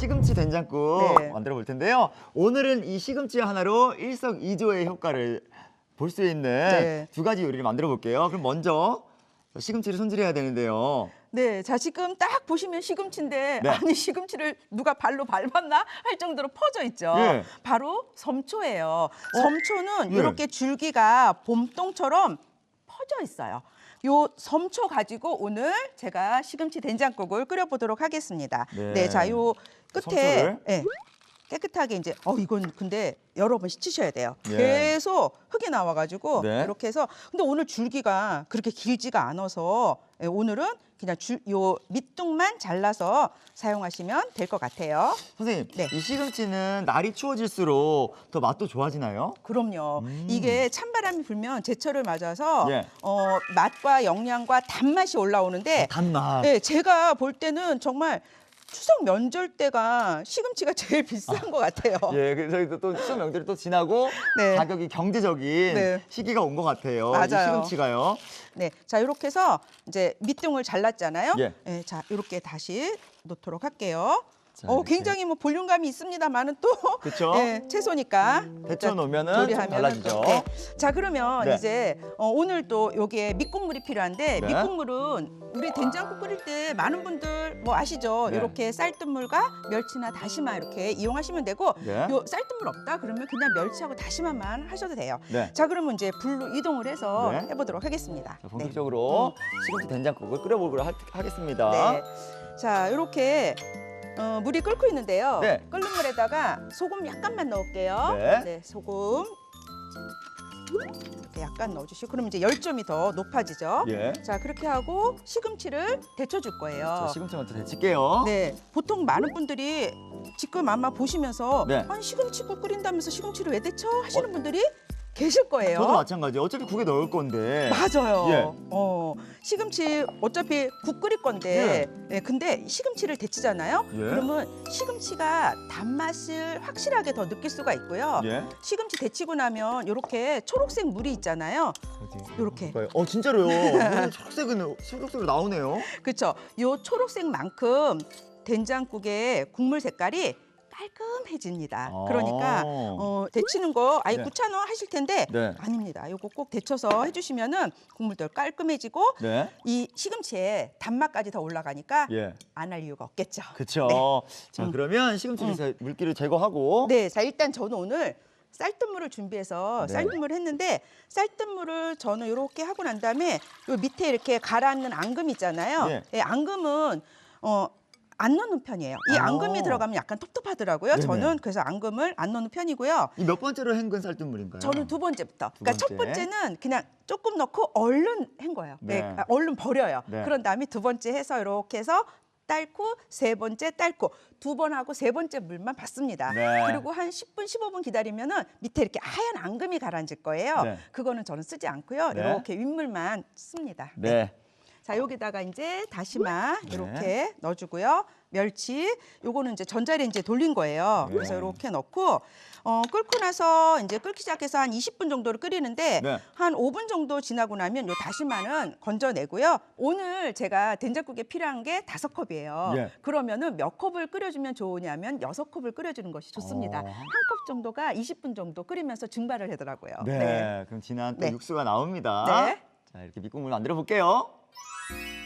시금치 된장국 네. 만들어 볼 텐데요. 오늘은 이 시금치 하나로 일석이조의 효과를 볼 수 있는 네. 두 가지 요리를 만들어 볼게요. 그럼 먼저 시금치를 손질해야 되는데요. 네, 자 지금 딱 보시면 시금치인데 네. 아니 시금치를 누가 발로 밟았나 할 정도로 퍼져 있죠. 예. 바로 섬초예요. 섬초는 예. 이렇게 줄기가 봄동처럼 퍼져 있어요. 요 섬초 가지고 오늘 제가 시금치 된장국을 끓여보도록 하겠습니다. 네. 네, 자 요 끝에 섬초를? 예, 깨끗하게 이제 이건 근데 여러 번 씻으셔야 돼요. 예. 계속 흙이 나와가지고 네. 이렇게 해서 근데 오늘 줄기가 그렇게 길지가 않아서 예, 오늘은 그냥 요 밑둥만 잘라서 사용하시면 될 것 같아요. 선생님, 네. 이 시금치는 날이 추워질수록 더 맛도 좋아지나요? 그럼요. 이게 찬바람이 불면 제철을 맞아서 예. 맛과 영양과 단맛이 올라오는데 단맛. 네, 제가 볼 때는 정말 추석 명절 때가 시금치가 제일 비싼 것 같아요. 예, 그래서 또 추석 명절이 또 지나고 네. 가격이 경제적인 네. 시기가 온 것 같아요. 이 맞아요. 시금치가요. 네, 자 이렇게 해서 이제 밑둥을 잘랐잖아요. 예. 네, 자 이렇게 다시 놓도록 할게요. 자, 이렇게. 굉장히 뭐 볼륨감이 있습니다만은 또 그쵸? 네, 채소니까 데쳐 놓으면은 조리하면은 좀 달라지죠. 또, 네. 자 그러면 네. 이제 오늘 또 여기에 밑국물이 필요한데 네. 밑국물은 우리 된장국 끓일 때 많은 분들 뭐 아시죠? 네. 이렇게 쌀뜨물과 멸치나 다시마 이렇게 이용하시면 되고 네. 요 쌀뜨물 없다 그러면 그냥 멸치하고 다시마만 하셔도 돼요. 네. 자 그러면 이제 불로 이동을 해서 네. 해보도록 하겠습니다. 자, 본격적으로 시금치 된장국을 끓여보도록 하겠습니다. 네. 자, 이렇게 물이 끓고 있는데요. 네. 끓는 물에다가 소금 약간만 넣을게요. 네. 소금 이렇게 약간 넣어주시고 그럼 이제 열점이 더 높아지죠. 예. 자, 그렇게 하고 시금치를 데쳐줄 거예요. 자, 시금치 먼저 데칠게요. 네, 보통 많은 분들이 지금 아마 보시면서 네. 아니 시금치국 끓인다면서 시금치를 왜 데쳐 하시는 분들이 계실 거예요. 저도 마찬가지예요. 어차피 국에 넣을 건데. 맞아요. 예. 시금치 어차피 국 끓일 건데, 근데 시금치를 데치잖아요. 예. 그러면 시금치가 단맛을 확실하게 더 느낄 수가 있고요. 예. 시금치 데치고 나면 이렇게 초록색 물이 있잖아요. 요렇게. 진짜로요. 물이 초록색으로 나오네요. 그렇죠. 요 초록색만큼 된장국의 국물 색깔이 깔끔해집니다. 아. 그러니까 데치는 거 아예 네. 귀찮아 하실 텐데 네. 아닙니다. 요거 꼭 데쳐서 해주시면은 국물도 깔끔해지고 네. 이 시금치에 단맛까지 더 올라가니까 예. 안 할 이유가 없겠죠. 그렇죠. 네. 자, 그러면 시금치 물기를 제거하고. 네, 자 일단 저는 오늘 쌀뜨물을 준비해서 네. 쌀뜨물을 했는데 쌀뜨물을 저는 이렇게 하고 난 다음에 요 밑에 이렇게 가라앉는 앙금 있잖아요. 예. 예, 앙금은 안 넣는 편이에요. 이 앙금이 들어가면 약간 텁텁하더라고요. 네네. 저는 그래서 앙금을 안 넣는 편이고요. 이 몇 번째로 헹군 쌀뜨물인가요? 저는 두 번째부터. 두 그러니까 번째. 첫 번째는 그냥 조금 넣고 얼른 헹궈요. 네. 얼른 버려요. 네. 그런 다음에 두 번째 해서 이렇게 해서 딸고 세 번째 딸고 두 번 하고 세 번째 물만 받습니다. 네. 그리고 한 10분, 15분 기다리면은 밑에 이렇게 하얀 앙금이 가라앉을 거예요. 네. 그거는 저는 쓰지 않고요. 네. 이렇게 윗물만 씁니다. 네. 자, 여기다가 이제 다시마 네. 이렇게 넣어주고요. 멸치, 요거는 이제 전자레인지에 돌린 거예요. 네. 그래서 이렇게 넣고 끓고 나서 이제 끓기 시작해서 한 20분 정도를 끓이는데 네. 한 5분 정도 지나고 나면 요 다시마는 건져내고요. 오늘 제가 된장국에 필요한 게 5컵이에요. 예. 그러면은 몇 컵을 끓여주면 좋으냐면 6컵을 끓여주는 것이 좋습니다. 어. 한 컵 정도가 20분 정도 끓이면서 증발을 하더라고요. 네. 그럼 진한 또 네. 육수가 나옵니다. 네. 자, 이렇게 밑국물 만들어 볼게요.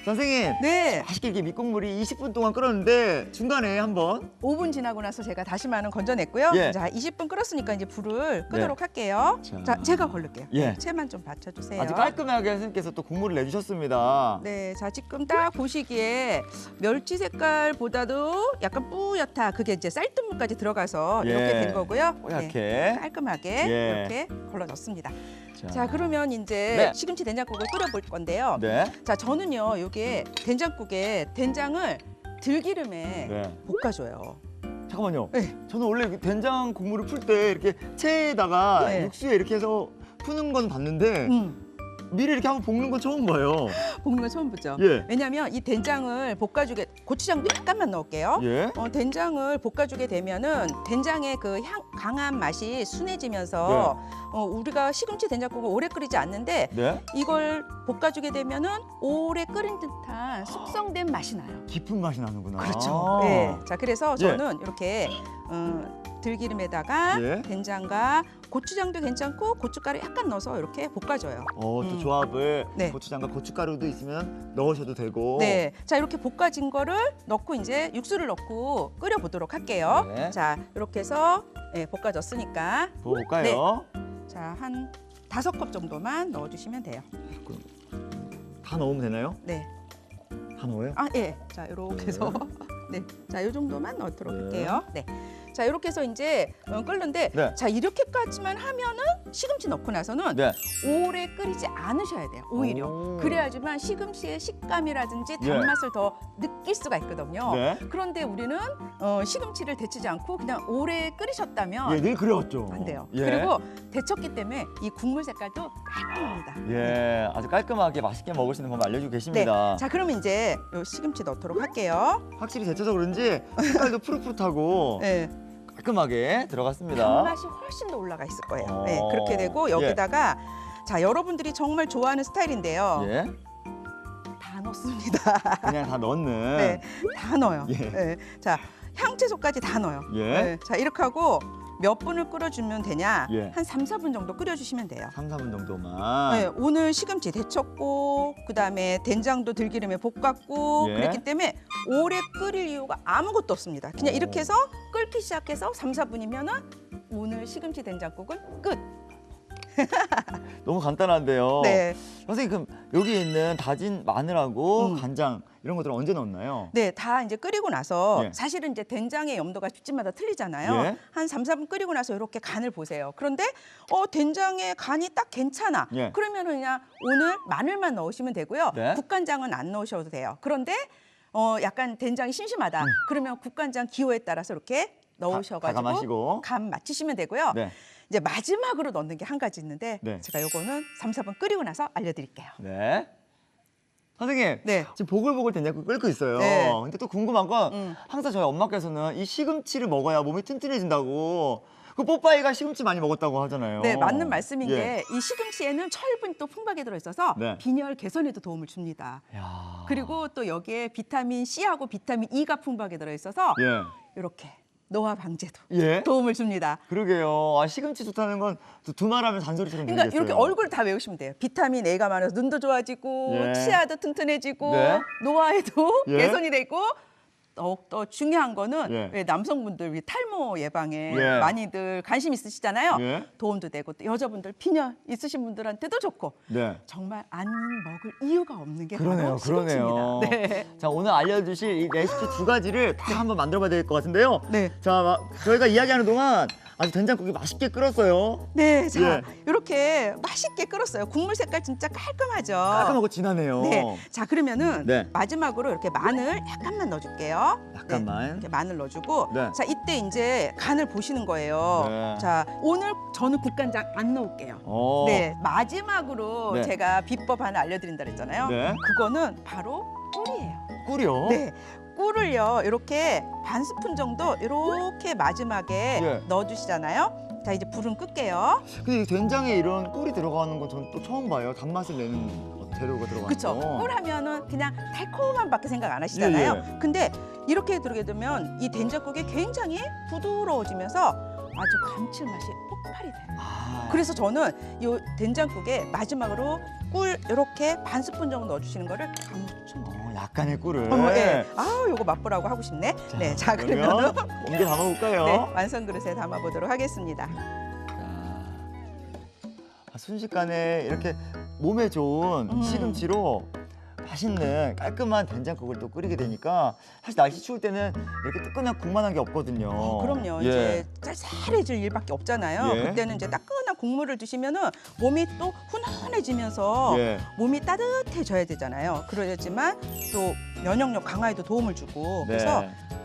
선생님. 네. 맛있게 이렇게 밑국물이 20분 동안 끓었는데 중간에 한번 5분 지나고 나서 제가 다시마는 건져냈고요. 예. 자, 20분 끓었으니까 이제 불을 끄도록 할게요. 자. 제가 걸를게요. 예. 채만 좀 받쳐주세요. 아주 깔끔하게 선생님께서 또 국물을 내주셨습니다. 네, 자 지금 딱 보시기에 멸치 색깔보다도 약간 뿌옇다. 그게 이제 쌀뜨물까지 들어가서 예. 이렇게 된 거고요. 뽀얗게. 네, 깔끔하게 예. 이렇게 걸러졌습니다. 자, 그러면 이제 네. 시금치 된장국을 끓여볼 건데요. 네. 자, 저는요, 요게 된장국에 된장을 들기름에 네. 볶아줘요. 잠깐만요. 네. 저는 원래 그 된장 국물을 풀 때 이렇게 체에다가 네. 육수에 이렇게 해서 푸는 건 봤는데 미리 이렇게 한번 볶는 건 처음 봐요. 볶는 거 처음 보죠. 예. 왜냐하면 이 된장을 볶아주게 고추장도 약간만 넣을게요. 예. 된장을 볶아주게 되면은 된장의 그 강한 맛이 순해지면서 우리가 시금치 된장국을 오래 끓이지 않는데 네. 이걸 볶아주게 되면은 오래 끓인 듯한 숙성된 맛이 나요. 깊은 맛이 나는구나. 그렇죠. 네. 자, 그래서 저는 이렇게 들기름에다가 예. 된장과 고추장도 괜찮고 고춧가루 약간 넣어서 이렇게 볶아줘요. 또 조합을 네. 고추장과 고춧가루도 있으면 넣으셔도 되고. 네, 자 이렇게 볶아진 거를 넣고 이제 육수를 넣고 끓여 보도록 할게요. 네. 자 이렇게 해서 볶아졌으니까 부어볼까요? 자 한 5컵 정도만 넣어주시면 돼요. 다 넣으면 되나요? 네, 다 넣어요? 예, 자 이렇게 해서 네, 자 이 정도만 넣도록 네. 할게요. 네. 자 이렇게 해서 이제 끓는데 네. 자 이렇게까지만 하면은 시금치 넣고 나서는 네. 오래 끓이지 않으셔야 돼요. 오히려 오. 그래야지만 시금치의 식감이라든지 예. 단맛을 더 느낄 수가 있거든요. 네. 그런데 우리는 시금치를 데치지 않고 그냥 오래 끓이셨다면 예, 늘 그려왔죠. 안 돼요. 예. 그리고 데쳤기 때문에 이 국물 색깔도 깔끔합니다. 예, 아주 깔끔하게 맛있게 먹을 수 있는 방법 알려주고 네. 계십니다. 자 그러면 이제 요 시금치 넣도록 할게요. 확실히 데쳐서 그런지 색깔도 푸릇푸릇하고 네. 깔끔하게 들어갔습니다. 단맛이 훨씬 더 올라가 있을 거예요. 네, 어. 그렇게 되고 여기다가 자 여러분들이 정말 좋아하는 스타일인데요. 예, 다 넣습니다. 그냥 다 넣는. 네, 다 넣어요. 예. 네. 자 향채소까지 다 넣어요. 예. 네. 자 이렇게 하고 몇 분을 끓여주면 되냐? 예. 한 3, 4분 정도 끓여주시면 돼요. 3, 4분 정도만. 네, 오늘 시금치 데쳤고 그다음에 된장도 들기름에 볶았고 예. 그랬기 때문에 오래 끓일 이유가 아무것도 없습니다. 그냥 오. 이렇게 해서 끓기 시작해서 3, 4분이면은 오늘 시금치 된장국은 끝. 너무 간단한데요. 네. 선생님 그럼 여기 있는 다진 마늘하고 음. 간장 이런 것들은 언제 넣나요? 네, 다 이제 끓이고 나서 예. 사실은 이제 된장의 염도가 집집마다 틀리잖아요. 예. 한 3, 4분 끓이고 나서 이렇게 간을 보세요. 그런데 된장의 간이 딱 괜찮아. 예. 그러면은 그냥 오늘 마늘만 넣으시면 되고요. 네. 국간장은 안 넣으셔도 돼요. 그런데 약간 된장이 심심하다. 그러면 국간장 기호에 따라서 이렇게 넣으셔가지고 가감하시고. 간 맞추시면 되고요. 네. 이제 마지막으로 넣는 게 한 가지 있는데 네. 제가 요거는 3, 4분 끓이고 나서 알려드릴게요. 네. 선생님, 네. 지금 보글보글 된장국 끓고 있어요. 네. 근데 또 궁금한 건 항상 저희 엄마께서는 이 시금치를 먹어야 몸이 튼튼해진다고. 그 뽀빠이가 시금치 많이 먹었다고 하잖아요. 네, 맞는 말씀인 예. 게 이 시금치에는 철분이 또 풍부하게 들어있어서 네. 빈혈 개선에도 도움을 줍니다. 야. 그리고 또 여기에 비타민 C하고 비타민 E가 풍부하게 들어있어서 예. 이렇게 노화 방제도 예. 도움을 줍니다. 그러게요. 시금치 좋다는 건 두말하면 잔소리처럼 그러니까 들리겠어요. 이렇게 얼굴 다 외우시면 돼요. 비타민 A가 많아서 눈도 좋아지고 예. 치아도 튼튼해지고 네. 노화에도 예. 개선이 되고 더욱더 중요한 거는 예. 왜 남성분들 위 탈모 예방에 예. 많이들 관심 있으시잖아요. 예. 도움도 되고 또 여자분들 빈혈 있으신 분들한테도 좋고 네. 정말 안 먹을 이유가 없는 게 그러네요, 바로 그러네요. 시금치입니다. 네. 자, 오늘 알려주실 이 레시피 2가지를 다 한번 만들어봐야 될 것 같은데요. 네. 자, 저희가 이야기하는 동안 아주 된장국이 맛있게 끓었어요. 네, 자 예. 이렇게 맛있게 끓었어요. 국물 색깔 진짜 깔끔하죠. 깔끔하고 진하네요. 네, 자 그러면은 네. 마지막으로 이렇게 마늘 약간만 넣어줄게요. 약간만. 네, 이렇게 마늘 넣어주고, 네. 자 이때 이제 간을 보시는 거예요. 네. 자 오늘 저는 국간장 안 넣을게요. 오. 네, 마지막으로 네. 제가 비법 하나 알려드린다 그랬잖아요. 네. 그거는 바로 꿀이에요. 꿀이요? 네. 꿀을요 이렇게 반 스푼 정도 이렇게 마지막에 예. 넣어주시잖아요. 자 이제 불은 끌게요. 근데 이 된장에 이런 꿀이 들어가는 건 저는 또 처음 봐요. 단맛을 내는 재료가 들어가는 그렇죠. 거. 꿀 하면은 그냥 달콤함밖에 생각 안 하시잖아요. 예, 근데 이렇게 들게 되면 이 된장국이 굉장히 부드러워지면서 아주 감칠맛이 폭발이 돼요. 아. 그래서 저는 이 된장국에 마지막으로 꿀 이렇게 반 스푼 정도 넣어주시는 거를 강추드려요. 약간의 꿀을. 네. 요거 맛보라고 하고 싶네. 네, 자 그러면 옮겨 담아볼까요? 네, 완성 그릇에 담아보도록 하겠습니다. 순식간에 이렇게 몸에 좋은 시금치로 맛있는 깔끔한 된장국을 또 끓이게 되니까 사실 날씨 추울 때는 이렇게 뜨끈한 국만한 게 없거든요. 그럼요. 예. 이제 쌀쌀해질 일밖에 없잖아요. 예. 그때는 이제 따끈한 국물을 드시면은 몸이 또 훈훈해지면서 예. 몸이 따뜻해져야 되잖아요. 그러지만 또 면역력 강화에도 도움을 주고 네. 그래서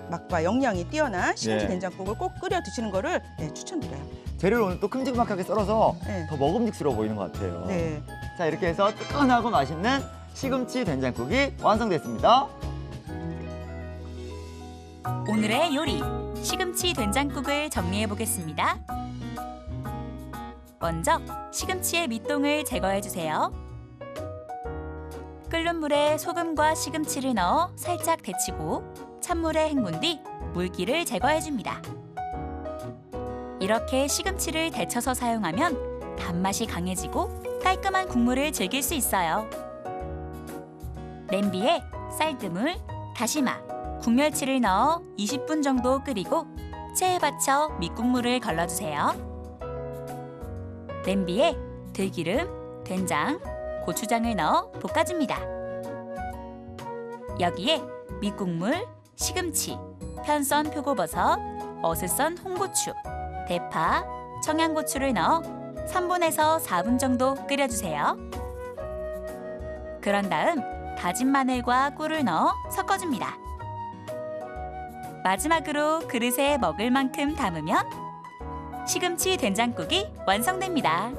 맛과 영양이 뛰어난 시금치 네. 된장국을 꼭 끓여 드시는 거를 추천드려요. 재료를 오늘 또 큼직하게 썰어서 네. 더 먹음직스러워 보이는 것 같아요. 네. 자, 이렇게 해서 뜨끈하고 맛있는 시금치 된장국이 완성됐습니다. 오늘의 요리 시금치 된장국을 정리해 보겠습니다. 먼저 시금치의 밑동을 제거해 주세요. 끓는 물에 소금과 시금치를 넣어 살짝 데치고 찬물에 헹군 뒤 물기를 제거해 줍니다. 이렇게 시금치를 데쳐서 사용하면 단맛이 강해지고 깔끔한 국물을 즐길 수 있어요. 냄비에 쌀뜨물, 다시마, 국멸치를 넣어 20분 정도 끓이고 체에 받쳐 밑국물을 걸러주세요. 냄비에 들기름, 된장, 고추장을 넣어 볶아줍니다. 여기에 밑국물, 시금치, 편썬 표고버섯, 어슷썬 홍고추, 대파, 청양고추를 넣어 3분에서 4분 정도 끓여주세요. 그런 다음 다진 마늘과 꿀을 넣어 섞어줍니다. 마지막으로 그릇에 먹을 만큼 담으면 시금치 된장국이 완성됩니다.